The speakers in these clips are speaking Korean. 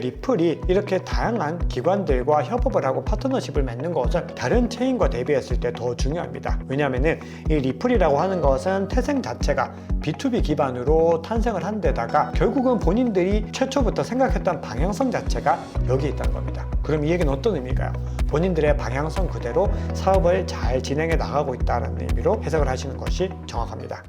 리플이 이렇게 다양한 기관들과 협업을 하고 파트너십을 맺는 것은 다른 체인과 대비했을 때 더 중요합니다. 왜냐하면 이 리플이라고 하는 것은 태생 자체가 B2B 기반으로 탄생을 한 데다가 결국은 본인들이 최초부터 생각했던 방향성 자체가 여기 있다는 겁니다. 그럼 이 얘기는 어떤 의미일까요? 본인들의 방향성 그대로 사업을 잘 진행해 나가고 있다는 의미로 해석을 하시는 것이 정확합니다.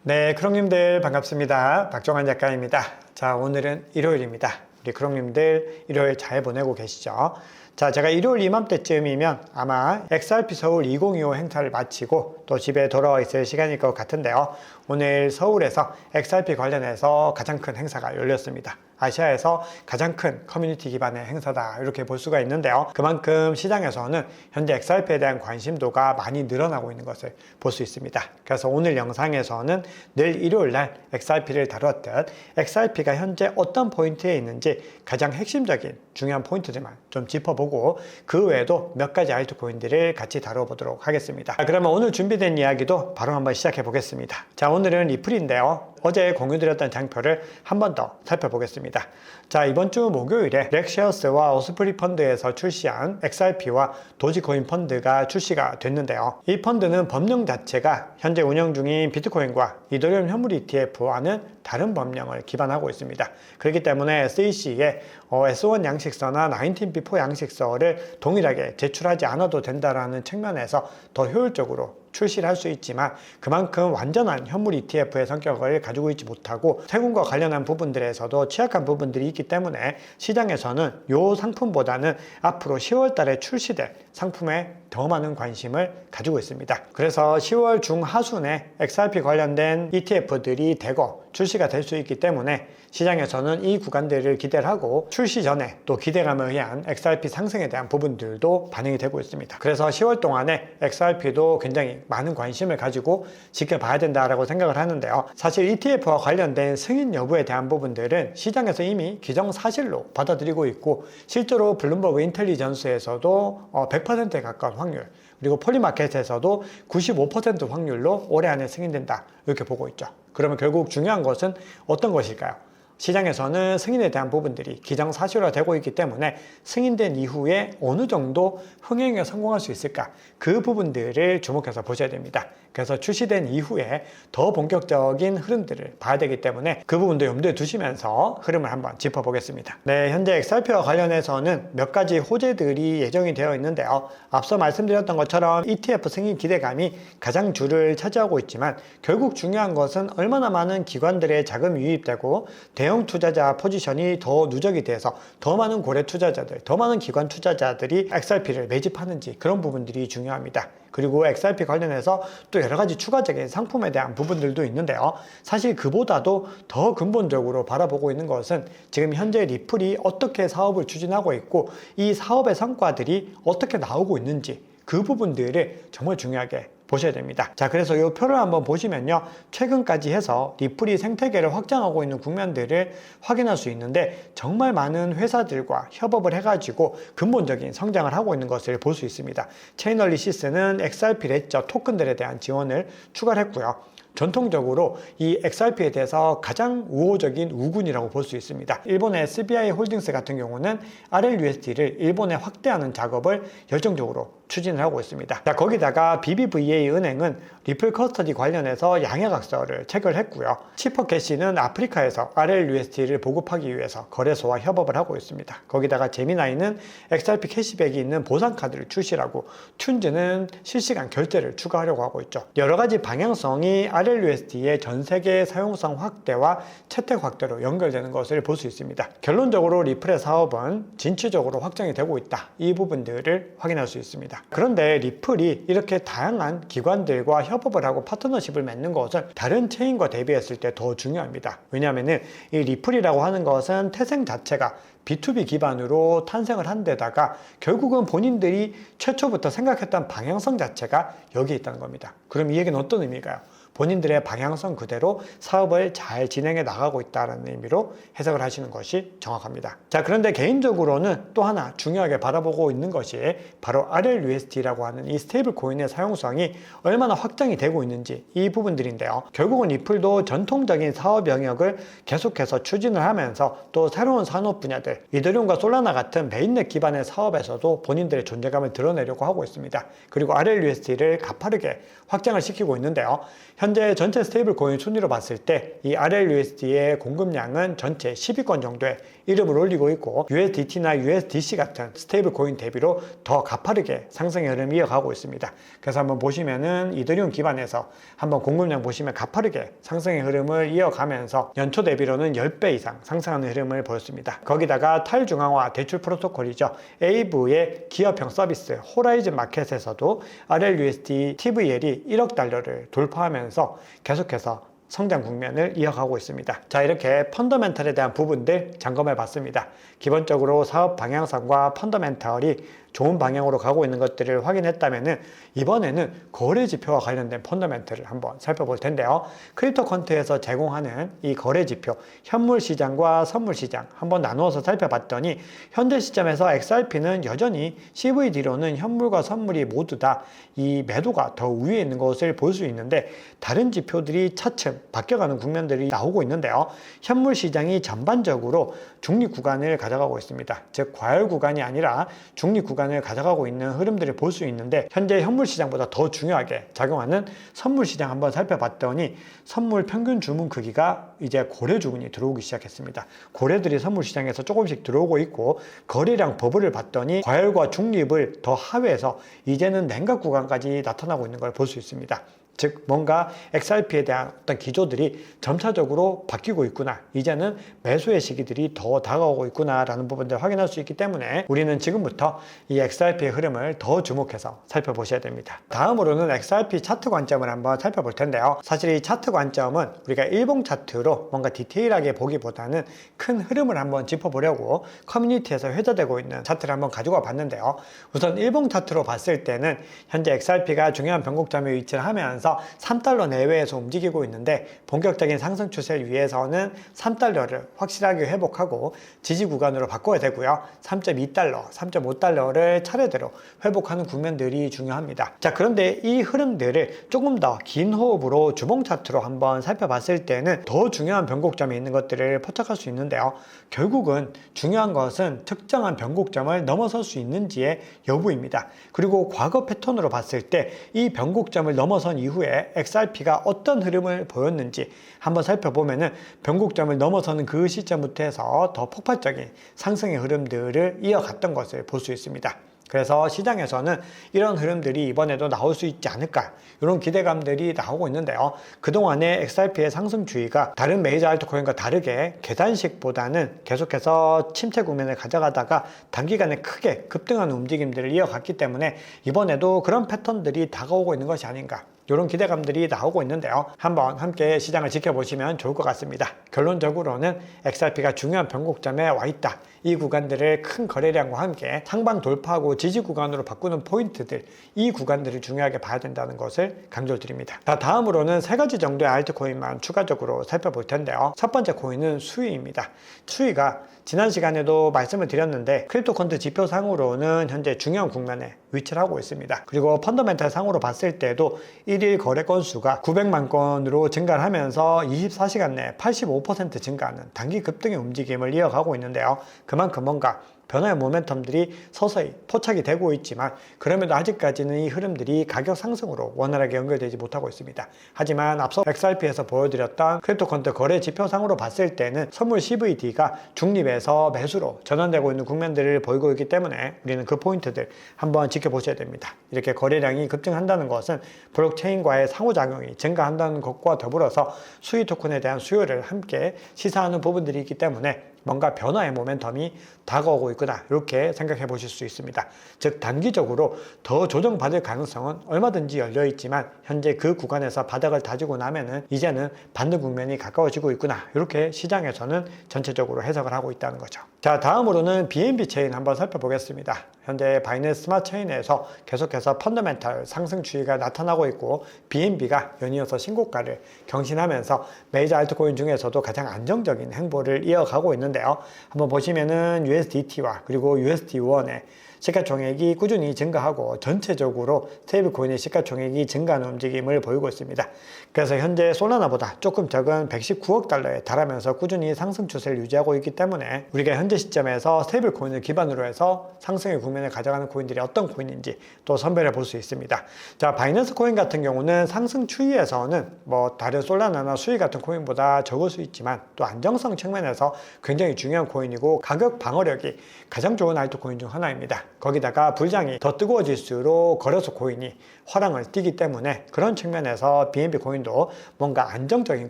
네, 크롱님들 반갑습니다. 박종환 작가입니다. 자, 오늘은 일요일입니다. 우리 크롱님들 일요일 잘 보내고 계시죠? 자, 제가 일요일 이맘때쯤이면 아마 XRP 서울 2025 행사를 마치고 또 집에 돌아와 있을 시간일 것 같은데요. 오늘 서울에서 XRP 관련해서 가장 큰 행사가 열렸습니다. 아시아에서 가장 큰 커뮤니티 기반의 행사다 이렇게 볼 수가 있는데요. 그만큼 시장에서는 현재 XRP에 대한 관심도가 많이 늘어나고 있는 것을 볼 수 있습니다. 그래서 오늘 영상에서는 늘 일요일날 XRP를 다뤘듯 XRP가 현재 어떤 포인트에 있는지 가장 핵심적인 중요한 포인트들만 좀 짚어보고 그 외에도 몇 가지 알트코인들을 같이 다뤄보도록 하겠습니다. 그러면 오늘 준비된 이야기도 바로 한번 시작해 보겠습니다. 자, 오늘은 리플인데요. 어제 공유드렸던 장표를 한 번 더 살펴보겠습니다. 자, 이번 주 목요일에 렉시어스와 오스프리 펀드에서 출시한 XRP와 도지코인 펀드가 출시가 됐는데요. 이 펀드는 법령 자체가 현재 운영 중인 비트코인과 이더리움 현물 ETF와는 다른 법령을 기반하고 있습니다. 그렇기 때문에 SEC에 S1 양식서나 19B4 양식서를 동일하게 제출하지 않아도 된다는 측면에서 더 효율적으로 출시를 할 수 있지만 그만큼 완전한 현물 ETF의 성격을 가지고 있지 못하고 세금과 관련한 부분들에서도 취약한 부분들이 있기 때문에 시장에서는 이 상품보다는 앞으로 10월 달에 출시될 상품에 더 많은 관심을 가지고 있습니다. 그래서 10월 중하순에 XRP 관련된 ETF들이 대거 출시가 될 수 있기 때문에 시장에서는 이 구간들을 기대를 하고 출시 전에 또 기대감을 의한 XRP 상승에 대한 부분들도 반영이 되고 있습니다. 그래서 10월 동안에 XRP도 굉장히 많은 관심을 가지고 지켜봐야 된다라고 생각을 하는데요. 사실 ETF와 관련된 승인 여부에 대한 부분들은 시장에서 이미 기정사실로 받아들이고 있고 실제로 블룸버그 인텔리전스에서도 100%에 가까운 확률 그리고 폴리마켓에서도 95% 확률로 올해 안에 승인된다 이렇게 보고 있죠. 그러면 결국 중요한 것은 어떤 것일까요? 시장에서는 승인에 대한 부분들이 기정사실화되고 있기 때문에 승인된 이후에 어느 정도 흥행에 성공할 수 있을까? 그 부분들을 주목해서 보셔야 됩니다. 그래서 출시된 이후에 더 본격적인 흐름들을 봐야 되기 때문에 그 부분도 염두에 두시면서 흐름을 한번 짚어보겠습니다. 네, 현재 XRP와 관련해서는 몇 가지 호재들이 예정이 되어 있는데요. 앞서 말씀드렸던 것처럼 ETF 승인 기대감이 가장 주를 차지하고 있지만 결국 중요한 것은 얼마나 많은 기관들의 자금이 유입되고 대형 투자자 포지션이 더 누적이 돼서 더 많은 고래 투자자들, 더 많은 기관 투자자들이 XRP를 매집하는지 그런 부분들이 중요합니다. 그리고 XRP 관련해서 또 여러 가지 추가적인 상품에 대한 부분들도 있는데요. 사실 그보다도 더 근본적으로 바라보고 있는 것은 지금 현재 리플이 어떻게 사업을 추진하고 있고 이 사업의 성과들이 어떻게 나오고 있는지 그 부분들을 정말 중요하게 보셔야 됩니다. 자, 그래서 이 표를 한번 보시면요. 최근까지 해서 리플이 생태계를 확장하고 있는 국면들을 확인할 수 있는데 정말 많은 회사들과 협업을 해가지고 근본적인 성장을 하고 있는 것을 볼 수 있습니다. 체인얼리시스는 XRP 레저 토큰들에 대한 지원을 추가를 했고요. 전통적으로 이 XRP에 대해서 가장 우호적인 우군이라고 볼 수 있습니다. 일본의 SBI 홀딩스 같은 경우는 RLUSD를 일본에 확대하는 작업을 열정적으로 추진을 하고 있습니다. 자, 거기다가 BBVA 은행은 리플 커스터디 관련해서 양해각서를 체결했고요. 치퍼캐시는 아프리카에서 RLUSD를 보급하기 위해서 거래소와 협업을 하고 있습니다. 거기다가 제미나이는 XRP 캐시백이 있는 보상카드를 출시하고 튠즈는 실시간 결제를 추가하려고 하고 있죠. 여러 가지 방향성이 RLUSD의 전 세계 사용성 확대와 채택 확대로 연결되는 것을 볼 수 있습니다. 결론적으로 리플의 사업은 진취적으로 확장이 되고 있다. 이 부분들을 확인할 수 있습니다. 그런데 리플이 이렇게 다양한 기관들과 협업을 하고 파트너십을 맺는 것은 다른 체인과 대비했을 때 더 중요합니다. 왜냐하면 이 리플이라고 하는 것은 태생 자체가 B2B 기반으로 탄생을 한 데다가 결국은 본인들이 최초부터 생각했던 방향성 자체가 여기 있다는 겁니다. 그럼 이 얘기는 어떤 의미일까요? 본인들의 방향성 그대로 사업을 잘 진행해 나가고 있다는 의미로 해석을 하시는 것이 정확합니다. 자, 그런데 개인적으로는 또 하나 중요하게 바라보고 있는 것이 바로 RLUSD라고 하는 이 스테이블 코인의 사용성이 얼마나 확장이 되고 있는지 이 부분들인데요. 결국은 리플도 전통적인 사업 영역을 계속해서 추진을 하면서 또 새로운 산업 분야들, 이더리움과 솔라나 같은 메인넷 기반의 사업에서도 본인들의 존재감을 드러내려고 하고 있습니다. 그리고 RLUSD를 가파르게 확장을 시키고 있는데요. 현재 전체 스테이블 코인 순위로 봤을 때 이 RLUSD의 공급량은 전체 10위권 정도의 이름을 올리고 있고 USDT나 USDC 같은 스테이블 코인 대비로 더 가파르게 상승의 흐름을 이어가고 있습니다. 그래서 한번 보시면은 이더리움 기반에서 한번 공급량 보시면 가파르게 상승의 흐름을 이어가면서 연초 대비로는 10배 이상 상승하는 흐름을 보였습니다. 거기다가 탈중앙화 대출 프로토콜이죠. 에이브의 기업형 서비스 호라이즌 마켓에서도 RLUSD TVL이 1억 달러를 돌파하면서 계속해서 성장 국면을 이어가고 있습니다. 자, 이렇게 펀더멘털에 대한 부분들 점검해 봤습니다. 기본적으로 사업 방향성과 펀더멘털이 좋은 방향으로 가고 있는 것들을 확인했다면 이번에는 거래 지표와 관련된 펀더멘털을 한번 살펴볼 텐데요. 크립토컨트에서 제공하는 이 거래 지표, 현물 시장과 선물 시장 한번 나누어서 살펴봤더니 현재 시점에서 XRP는 여전히 CVD로는 현물과 선물이 모두 다 이 매도가 더 우위에 있는 것을 볼 수 있는데 다른 지표들이 차츰 바뀌어가는 국면들이 나오고 있는데요. 현물 시장이 전반적으로 중립 구간을 가져가고 있습니다. 즉 과열 구간이 아니라 중립 구간을 가져가고 있는 흐름들을 볼 수 있는데 현재 현물 시장보다 더 중요하게 작용하는 선물 시장 한번 살펴봤더니 선물 평균 주문 크기가 이제 고래 주문이 들어오기 시작했습니다. 고래들이 선물 시장에서 조금씩 들어오고 있고 거래량 버블을 봤더니 과열과 중립을 더 하회해서 이제는 냉각 구간까지 나타나고 있는 걸 볼 수 있습니다. 즉 뭔가 XRP에 대한 어떤 기조들이 점차적으로 바뀌고 있구나, 이제는 매수의 시기들이 더 다가오고 있구나 라는 부분들을 확인할 수 있기 때문에 우리는 지금부터 이 XRP의 흐름을 더 주목해서 살펴보셔야 됩니다. 다음으로는 XRP 차트 관점을 한번 살펴볼 텐데요. 사실 이 차트 관점은 우리가 일봉 차트로 뭔가 디테일하게 보기보다는 큰 흐름을 한번 짚어보려고 커뮤니티에서 회자되고 있는 차트를 한번 가지고 봤는데요. 우선 일봉 차트로 봤을 때는 현재 XRP가 중요한 변곡점에 위치를 하면서 3달러 내외에서 움직이고 있는데 본격적인 상승 추세를 위해서는 3달러를 확실하게 회복하고 지지 구간으로 바꿔야 되고요. 3.2달러, 3.5달러를 차례대로 회복하는 국면들이 중요합니다. 자, 그런데 이 흐름들을 조금 더 긴 호흡으로 주봉 차트로 한번 살펴봤을 때는 더 중요한 변곡점이 있는 것들을 포착할 수 있는데요. 결국은 중요한 것은 특정한 변곡점을 넘어설 수 있는지의 여부입니다. 그리고 과거 패턴으로 봤을 때 이 변곡점을 넘어선 이후에 XRP가 어떤 흐름을 보였는지 한번 살펴보면은 변곡점을 넘어서는 그 시점부터 해서 더 폭발적인 상승의 흐름들을 이어갔던 것을 볼 수 있습니다. 그래서 시장에서는 이런 흐름들이 이번에도 나올 수 있지 않을까, 이런 기대감들이 나오고 있는데요. 그동안의 XRP의 상승주의가 다른 메이저 알트코인과 다르게 계단식보다는 계속해서 침체 국면을 가져가다가 단기간에 크게 급등하는 움직임들을 이어갔기 때문에 이번에도 그런 패턴들이 다가오고 있는 것이 아닌가, 이런 기대감들이 나오고 있는데요. 한번 함께 시장을 지켜보시면 좋을 것 같습니다. 결론적으로는 XRP가 중요한 변곡점에 와 있다. 이 구간들을 큰 거래량과 함께 상방 돌파하고 지지 구간으로 바꾸는 포인트들, 이 구간들을 중요하게 봐야 된다는 것을 강조드립니다. 자, 다음으로는 세 가지 정도의 알트코인만 추가적으로 살펴볼 텐데요. 첫 번째 코인은 수위입니다. 수위가 지난 시간에도 말씀을 드렸는데 크립토컨트 지표상으로는 현재 중요한 국면에 위치를 하고 있습니다. 그리고 펀더멘탈 상으로 봤을 때도 1일 거래 건수가 900만 건으로 증가를 하면서 24시간 내에 85% 증가하는 단기 급등의 움직임을 이어가고 있는데요. 그만큼 뭔가 변화의 모멘텀들이 서서히 포착이 되고 있지만 그럼에도 아직까지는 이 흐름들이 가격 상승으로 원활하게 연결되지 못하고 있습니다. 하지만 앞서 XRP에서 보여드렸던 크립토컨트 거래 지표상으로 봤을 때는 선물 CVD가 중립에서 매수로 전환되고 있는 국면들을 보이고 있기 때문에 우리는 그 포인트들 한번 지켜보셔야 됩니다. 이렇게 거래량이 급증한다는 것은 블록체인과의 상호작용이 증가한다는 것과 더불어서 수익 토큰에 대한 수요를 함께 시사하는 부분들이 있기 때문에 뭔가 변화의 모멘텀이 다가오고 있구나, 이렇게 생각해 보실 수 있습니다. 즉 단기적으로 더 조정받을 가능성은 얼마든지 열려 있지만 현재 그 구간에서 바닥을 다지고 나면은 이제는 반등 국면이 가까워지고 있구나, 이렇게 시장에서는 전체적으로 해석을 하고 있다는 거죠. 자, 다음으로는 BNB 체인 한번 살펴보겠습니다. 현재 바이낸스 스마트 체인에서 계속해서 펀더멘탈 상승 추이가 나타나고 있고 BNB가 연이어서 신고가를 경신하면서 메이저 알트코인 중에서도 가장 안정적인 행보를 이어가고 있는데요. 한번 보시면은 USDT와 그리고 USD1의 시가총액이 꾸준히 증가하고 전체적으로 스테이블코인의 시가총액이 증가하는 움직임을 보이고 있습니다. 그래서 현재 솔라나보다 조금 적은 119억 달러에 달하면서 꾸준히 상승 추세를 유지하고 있기 때문에 우리가 현재 시점에서 스테이블코인을 기반으로 해서 상승의 국면을 가져가는 코인들이 어떤 코인인지 또 선별해 볼 수 있습니다. 자, 바이낸스 코인 같은 경우는 상승 추이에서는 뭐 다른 솔라나나 수익 같은 코인보다 적을 수 있지만 또 안정성 측면에서 굉장히 중요한 코인이고 가격 방어력이 가장 좋은 알트코인 중 하나입니다. 거기다가 불장이 더 뜨거워질수록 거래소 코인이 화랑을 띠기 때문에 그런 측면에서 BNB 코인도 뭔가 안정적인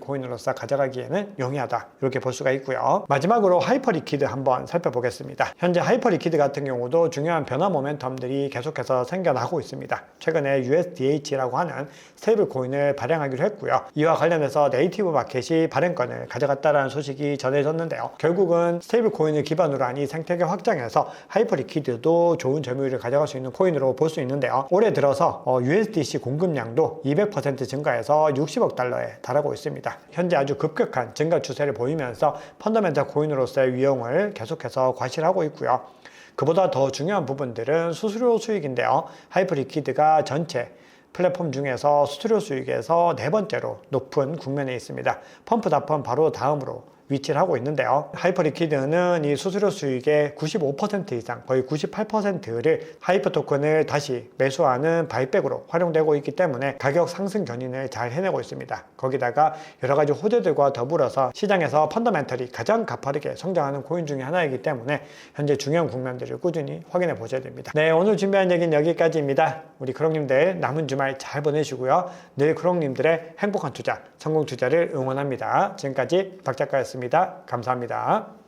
코인으로서 가져가기에는 용이하다 이렇게 볼 수가 있고요. 마지막으로 하이퍼리퀴드 한번 살펴보겠습니다. 현재 하이퍼리퀴드 같은 경우도 중요한 변화 모멘텀들이 계속해서 생겨나고 있습니다. 최근에 USDH라고 하는 스테이블 코인을 발행하기로 했고요. 이와 관련해서 네이티브 마켓이 발행권을 가져갔다는 소식이 전해졌는데요. 결국은 스테이블 코인을 기반으로 한 이 생태계 확장에서 하이퍼리퀴드도 좋은 점유율을 가져갈 수 있는 코인으로 볼 수 있는데요. 올해 들어서 USDC 공급량도 200% 증가해서 60억 달러에 달하고 있습니다. 현재 아주 급격한 증가 추세를 보이면서 펀더멘탈 코인으로서의 위용을 계속해서 과시하고 있고요. 그보다 더 중요한 부분들은 수수료 수익인데요. 하이퍼리퀴드가 전체 플랫폼 중에서 수수료 수익에서 네 번째로 높은 국면에 있습니다. 펌프닷컴 바로 다음으로 위치를 하고 있는데요. 하이퍼리퀴드는 이 수수료 수익의 95% 이상, 거의 98%를 하이퍼 토큰을 다시 매수하는 바이백으로 활용되고 있기 때문에 가격 상승 견인을 잘 해내고 있습니다. 거기다가 여러 가지 호재들과 더불어서 시장에서 펀더멘털이 가장 가파르게 성장하는 코인 중에 하나이기 때문에 현재 중요한 국면들을 꾸준히 확인해 보셔야 됩니다. 네, 오늘 준비한 얘기는 여기까지입니다. 우리 크롱님들 남은 주말 잘 보내시고요. 늘 크롱님들의 행복한 투자, 성공 투자를 응원합니다. 지금까지 박 작가였습니다. 감사합니다.